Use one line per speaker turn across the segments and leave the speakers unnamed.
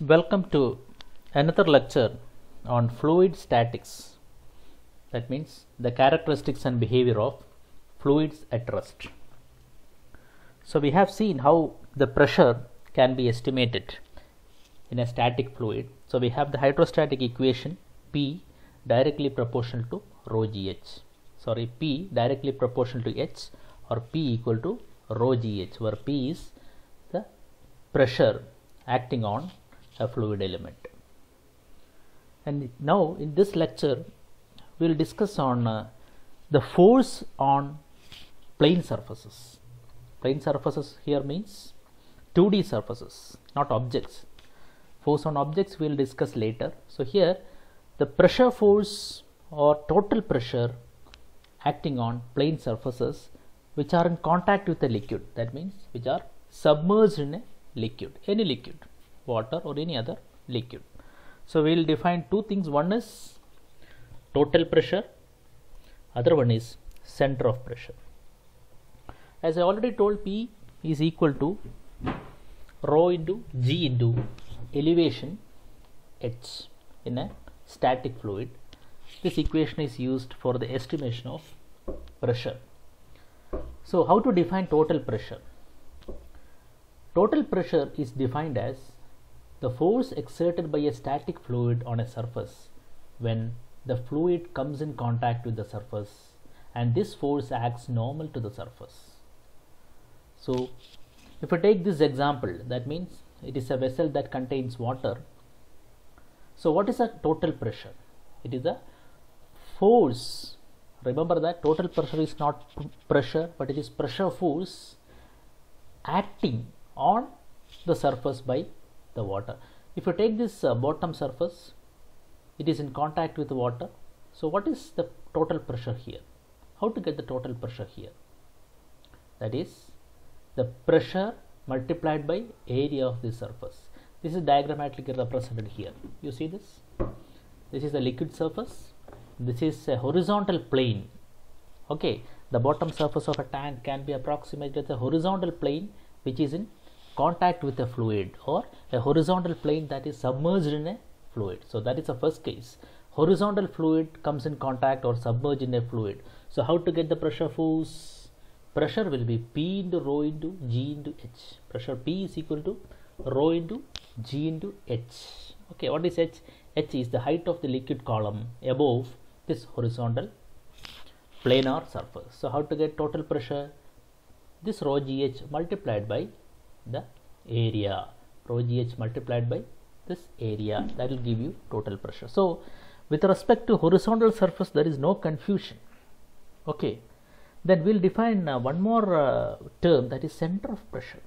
Welcome to another lecture on fluid statics. That means the characteristics and behavior of fluids at rest. So we have seen how the pressure can be estimated in a static fluid. So we have the hydrostatic equation P directly proportional to rho gh. P directly proportional to h, or P equal to rho gh, where P is the pressure acting on a fluid element. And now in this lecture we will discuss on the force on plane surfaces. Plane surfaces here means 2D surfaces, not objects. Force on objects we will discuss later. So here the pressure force or total pressure acting on plane surfaces which are in contact with a liquid, that means which are submerged in a liquid, any liquid, water or any other liquid. So we will define two things. One is total pressure, other one is center of pressure. As I already told, P is equal to rho into G into elevation h in a static fluid. This equation is used for the estimation of pressure. So how to define total pressure? Total pressure is defined as the force exerted by a static fluid on a surface when the fluid comes in contact with the surface and this force acts normal to the surface. So if I take this example, that means it is a vessel that contains water. So what is a total pressure? It is a force. Remember that total pressure is not pressure, but it is pressure force acting on the surface by the water. If you take this bottom surface, it is in contact with the water. So what is the total pressure here? How to get the total pressure here? That is the pressure multiplied by area of the surface. This is diagrammatically represented here. You see this? This is the liquid surface. This is a horizontal plane. Okay, the bottom surface of a tank can be approximated as a horizontal plane which is in contact with a fluid, or a horizontal plane that is submerged in a fluid. So that is the first case. Horizontal fluid comes in contact or submerged in a fluid. So how to get the pressure force? Pressure will be P into rho into G into H. Pressure P is equal to rho into G into H. Okay, what is H? H is the height of the liquid column above this horizontal planar surface. So how to get total pressure? This rho GH multiplied by the area. Rho GH multiplied by this area, that will give you total pressure. So with respect to horizontal surface there is no confusion. Okay, then we will define one more term, that is center of pressure.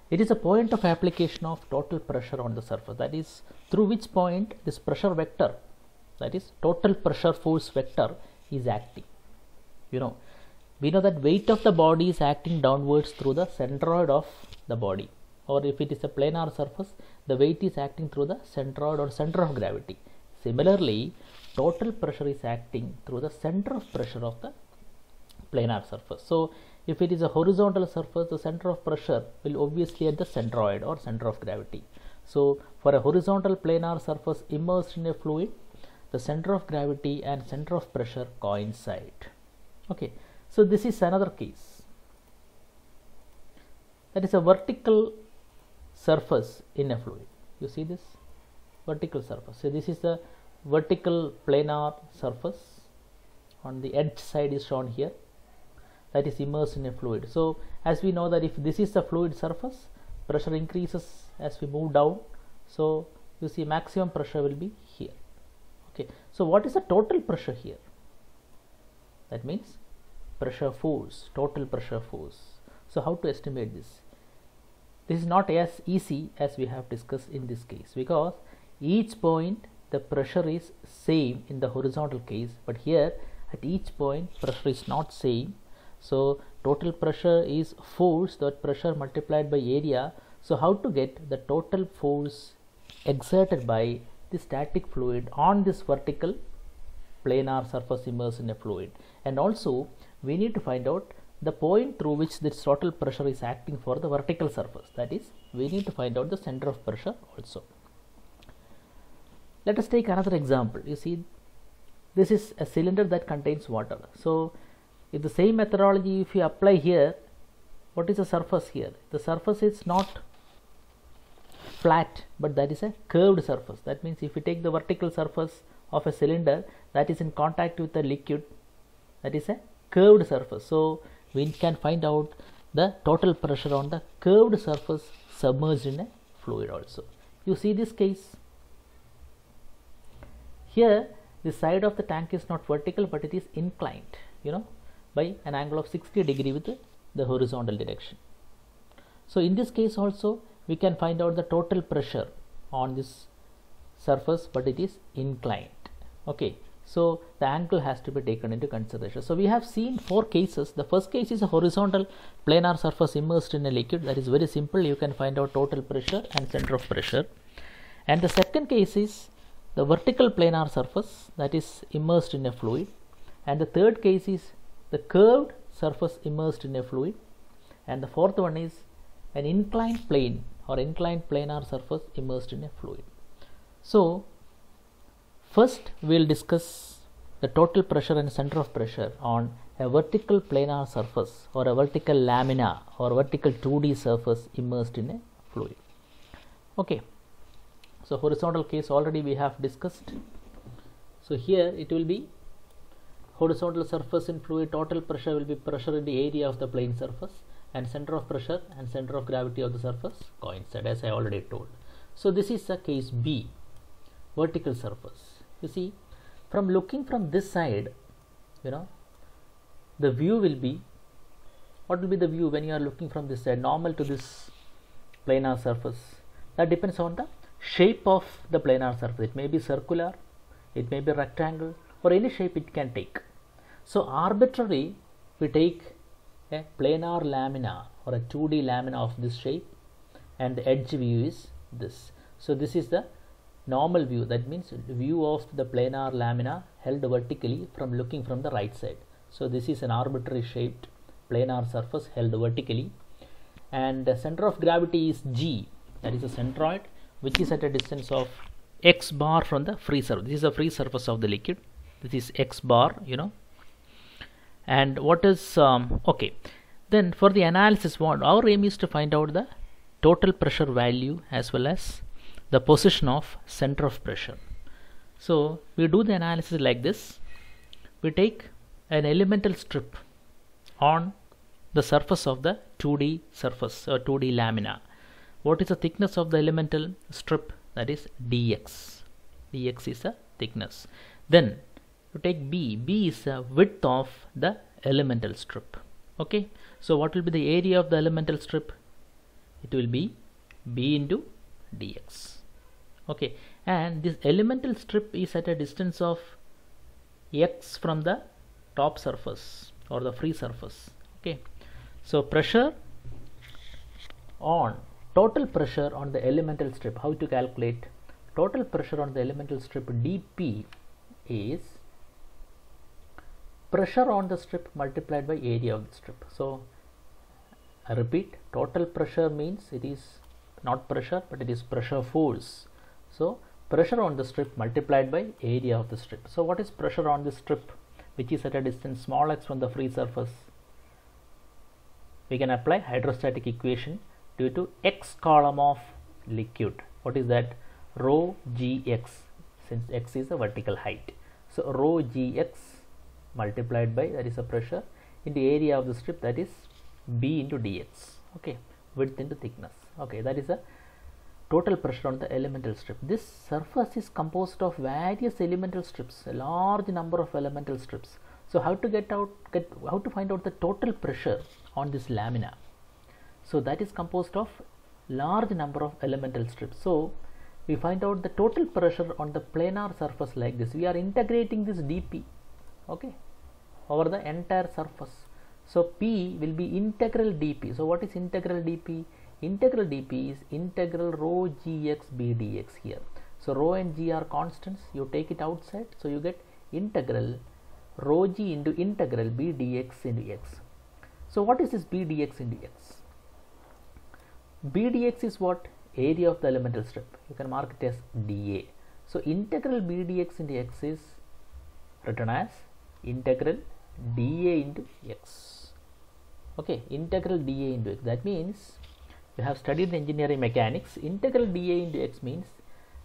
It is a point of application of total pressure on the surface, that is through which point this pressure vector, that is total pressure force vector, is acting. We know that weight of the body is acting downwards through the centroid of the body, or if it is a planar surface, the weight is acting through the centroid or center of gravity. Similarly, total pressure is acting through the center of pressure of the planar surface. So if it is a horizontal surface, the center of pressure will obviously at the centroid or center of gravity. So for a horizontal planar surface immersed in a fluid, the center of gravity and center of pressure coincide. Okay, so this is another case. That is a vertical surface in a fluid. You see this vertical surface. So this is the vertical planar surface. On the edge side is shown here, that is immersed in a fluid. So as we know that if this is the fluid surface, pressure increases as we move down. So you see maximum pressure will be here. Okay, so what is the total pressure here? That means pressure force, total pressure force. So how to estimate this? This is not as easy as we have discussed in this case, because each point the pressure is same in the horizontal case, but here at each point pressure is not same. So total pressure is force, that pressure multiplied by area. So how to get the total force exerted by the static fluid on this vertical planar surface immersed in a fluid? And also we need to find out the point through which this total pressure is acting for the vertical surface. That is, we need to find out the center of pressure also. Let us take another example. You see, this is a cylinder that contains water. So if the same methodology if you apply here, what is the surface here? The surface is not flat, but that is a curved surface. That means if you take the vertical surface of a cylinder that is in contact with the liquid, that is a curved surface. So we can find out the total pressure on the curved surface submerged in a fluid also. You see this case here, the side of the tank is not vertical but it is inclined, by an angle of 60 degree with the horizontal direction. So in this case also we can find out the total pressure on this surface, but it is inclined. Okay, so the angle has to be taken into consideration. So we have seen 4 cases. The first case is a horizontal planar surface immersed in a liquid. That is very simple. You can find out total pressure and center of pressure. And the second case is the vertical planar surface that is immersed in a fluid. And the third case is the curved surface immersed in a fluid. And the fourth one is an inclined plane or inclined planar surface immersed in a fluid. So first we will discuss the total pressure and center of pressure on a vertical planar surface or a vertical lamina or vertical 2D surface immersed in a fluid. Okay, so horizontal case already we have discussed. So here it will be horizontal surface in fluid, total pressure will be pressure in the area of the plane surface, and center of pressure and center of gravity of the surface coincide, as I already told. So this is the case B, vertical surface. You see, from looking from this side, the view will be, what will be the view when you are looking from this side, normal to this planar surface? That depends on the shape of the planar surface. It may be circular, it may be rectangle, or any shape it can take. So arbitrarily we take a planar lamina or a 2D lamina of this shape, and the edge view is this. So this is the normal view. That means view of the planar lamina held vertically from looking from the right side. So this is an arbitrary shaped planar surface held vertically, and the center of gravity is G, that is a centroid, which is at a distance of x bar from the free surface. This is the free surface of the liquid. This is x bar, and what is okay, then for the analysis, what our aim is to find out the total pressure value as well as the position of center of pressure. So we do the analysis like this. We take an elemental strip on the surface of the 2D surface or 2D lamina. What is the thickness of the elemental strip? That is dx. Dx is the thickness. Then you take B. B is the width of the elemental strip. Okay, so what will be the area of the elemental strip? It will be B into dx. Okay, and this elemental strip is at a distance of x from the top surface or the free surface. Okay, so pressure on total pressure on the elemental strip. How to calculate total pressure on the elemental strip? dP is pressure on the strip multiplied by area of the strip. So I repeat, total pressure means it is not pressure but it is pressure force. So pressure on the strip multiplied by area of the strip. So what is pressure on the strip which is at a distance small x from the free surface? We can apply hydrostatic equation due to x column of liquid. What is that? Rho gx, since x is the vertical height. So rho gx multiplied by, that is a pressure, into area of the strip, that is B into dx. Okay, width into thickness. Okay, that is a total pressure on the elemental strip. This surface is composed of various elemental strips, a large number of elemental strips. So how to find out the total pressure on this lamina? So that is composed of large number of elemental strips. So we find out the total pressure on the planar surface like this. We are integrating this dP, okay, over the entire surface. So P will be integral dP. So what is integral dP? Integral dP is integral rho gx b dx here. So rho and g are constants. You take it outside. So you get integral rho g into integral b dx into x. So what is this b dx into x? B dx is what? Area of the elemental strip. You can mark it as dA. So integral b dx into x is written as integral dA into x. Okay, integral dA into x. That means you have studied engineering mechanics. Integral dA into x means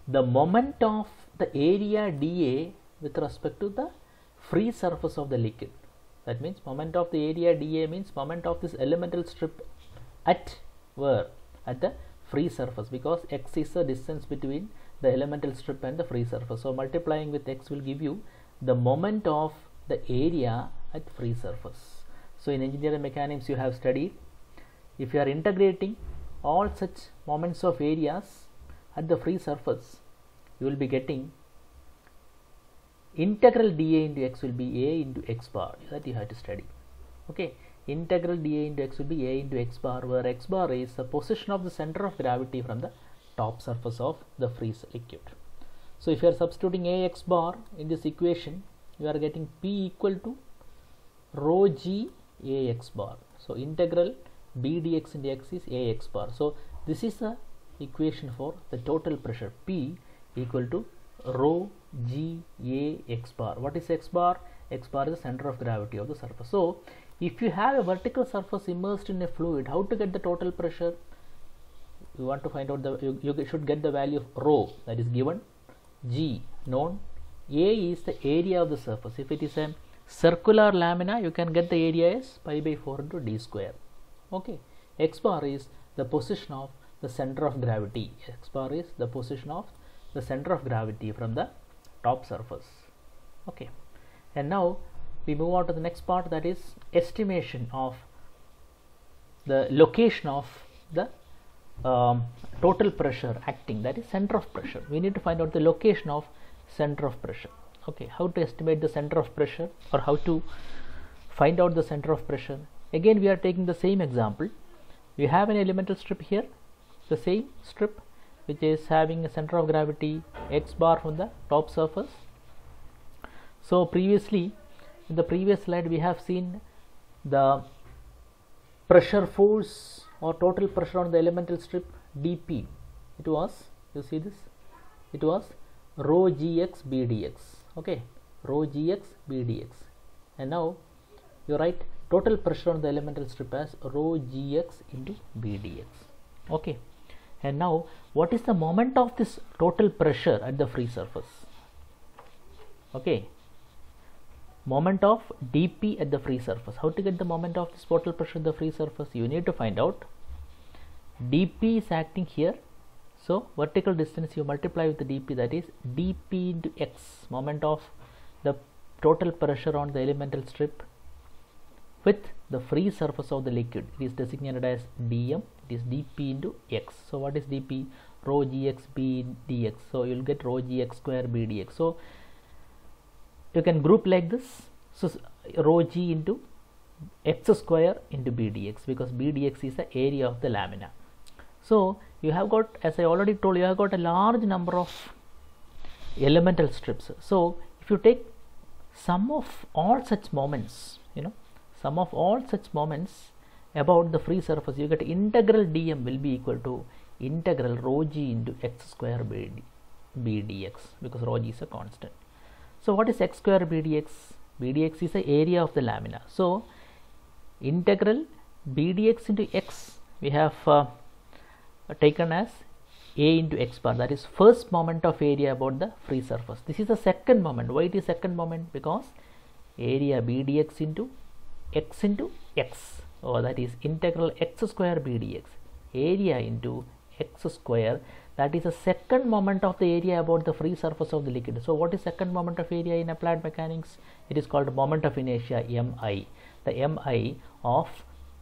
the moment of the area dA with respect to the free surface of the liquid. That means moment of the area dA means moment of this elemental strip at where? At the free surface, because x is the distance between the elemental strip and the free surface. So multiplying with x will give you the moment of the area at free surface. So in engineering mechanics you have studied, if you are integrating all such moments of areas at the free surface, you will be getting integral dA into x will be a into x bar. That you have to study. Okay, integral dA into x will be a into x bar, where x bar is the position of the center of gravity from the top surface of the free liquid. So if you are substituting a x bar in this equation, you are getting P equal to rho g a x bar. So integral b dx into x is a x bar. So this is the equation for the total pressure, P equal to rho g a x bar. What is x bar? X bar is the center of gravity of the surface. So if you have a vertical surface immersed in a fluid, how to get the total pressure? You want to find out the, you should get the value of rho, that is given, g known, a is the area of the surface. If it is a circular lamina, you can get the area as pi by 4 into d square. Okay, x bar is the position of the center of gravity. X bar is the position of the center of gravity from the top surface. Okay, and now we move on to the next part, that is estimation of the location of the total pressure acting, that is center of pressure. We need to find out the location of center of pressure. Okay, how to estimate the center of pressure, or how to find out the center of pressure? Again we are taking the same example. We have an elemental strip here, the same strip which is having a center of gravity x bar from the top surface. So previously, in the previous slide, we have seen the pressure force or total pressure on the elemental strip dP. It was, you see this, it was rho gx b dx. Okay, rho gx b dx. And now you write total pressure on the elemental strip as rho gx into b dx. Okay, and now what is the moment of this total pressure at the free surface? Okay, moment of dP at the free surface. How to get the moment of this total pressure at the free surface? You need to find out dP is acting here, so vertical distance you multiply with the dP, that is dP into x, moment of the total pressure on the elemental strip with the free surface of the liquid. It is designated as dm. It is dP into x. So what is dP? Rho gx b dx. So you will get rho gx square b dx. So you can group like this. So rho g into x square into b dx, because b dx is the area of the lamina. So you have got, as I already told, you have got a large number of elemental strips. So if you take sum of all such moments, sum of all such moments about the free surface, you get integral dm will be equal to integral rho g into x square b dx, because rho g is a constant. So what is x square b dx? B dx is the area of the lamina. So integral b dx into x we have taken as a into x bar, that is first moment of area about the free surface. This is the second moment. Why it is second moment? Because area b dx into x into x, or that is integral x square b dx, area into x square, that is the second moment of the area about the free surface of the liquid. So what is second moment of area in applied mechanics? It is called moment of inertia, mi. The mi of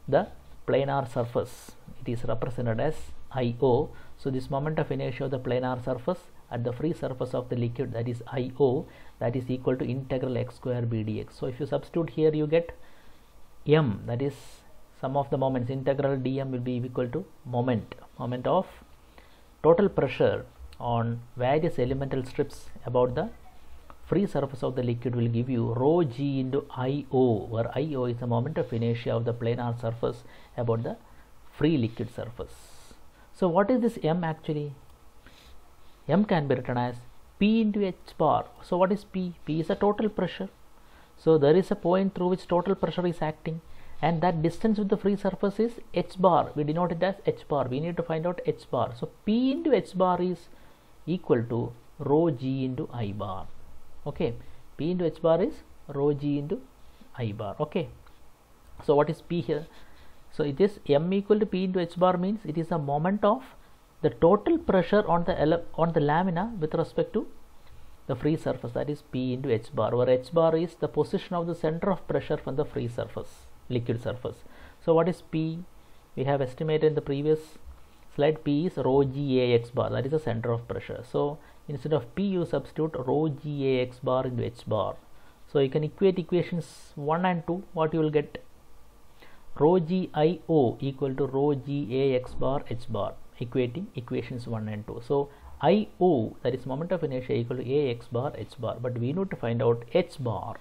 the planar surface, it is represented as IO. So this moment of inertia of the planar surface at the free surface of the liquid, that is IO, that is equal to integral x square b dx. So if you substitute here, you get m, that is sum of the moments. Integral dm will be equal to moment of total pressure on various elemental strips about the free surface of the liquid will give you rho g into IO, where IO is the moment of inertia of the planar surface about the free liquid surface. So what is this m actually? M can be written as P into h bar. So what is P? P is a total pressure. So there is a point through which total pressure is acting, and that distance with the free surface is h bar. We denote it as h bar. We need to find out h bar. So P into h bar is equal to rho g into I bar. Okay, P into h bar is rho g into I bar. Okay, so what is P here? So it is M equal to P into h bar, means it is a moment of the total pressure on the lamina with respect to the free surface, that is P into h bar, where h bar is the position of the center of pressure from the free surface, liquid surface. So what is P? We have estimated in the previous slide. P is rho g a x bar, that is the center of pressure. So instead of P, you substitute rho g a x bar into h bar. So you can equate equations 1 and 2. What you will get? Rho g I o equal to rho g a x bar h bar, equating equations 1 and 2. So IO, that is moment of inertia, equal to AX bar h bar, but we need to find out h bar.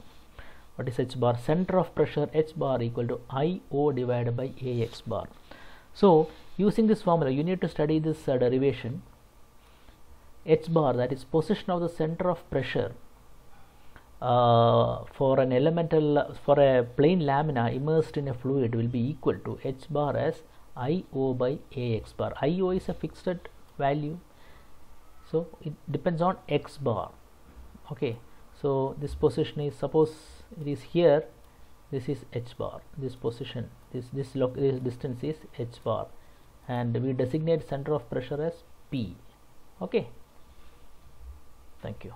What is h bar? Center of pressure h bar equal to IO divided by AX bar. So using this formula, you need to study this derivation. H bar, that is position of the center of pressure for a plain lamina immersed in a fluid will be equal to h bar as IO by AX bar. IO is a fixed value, so it depends on x bar. Okay, so this position is, suppose it is here, this is h bar, this position, this distance is h bar, and we designate center of pressure as P. Okay, thank you.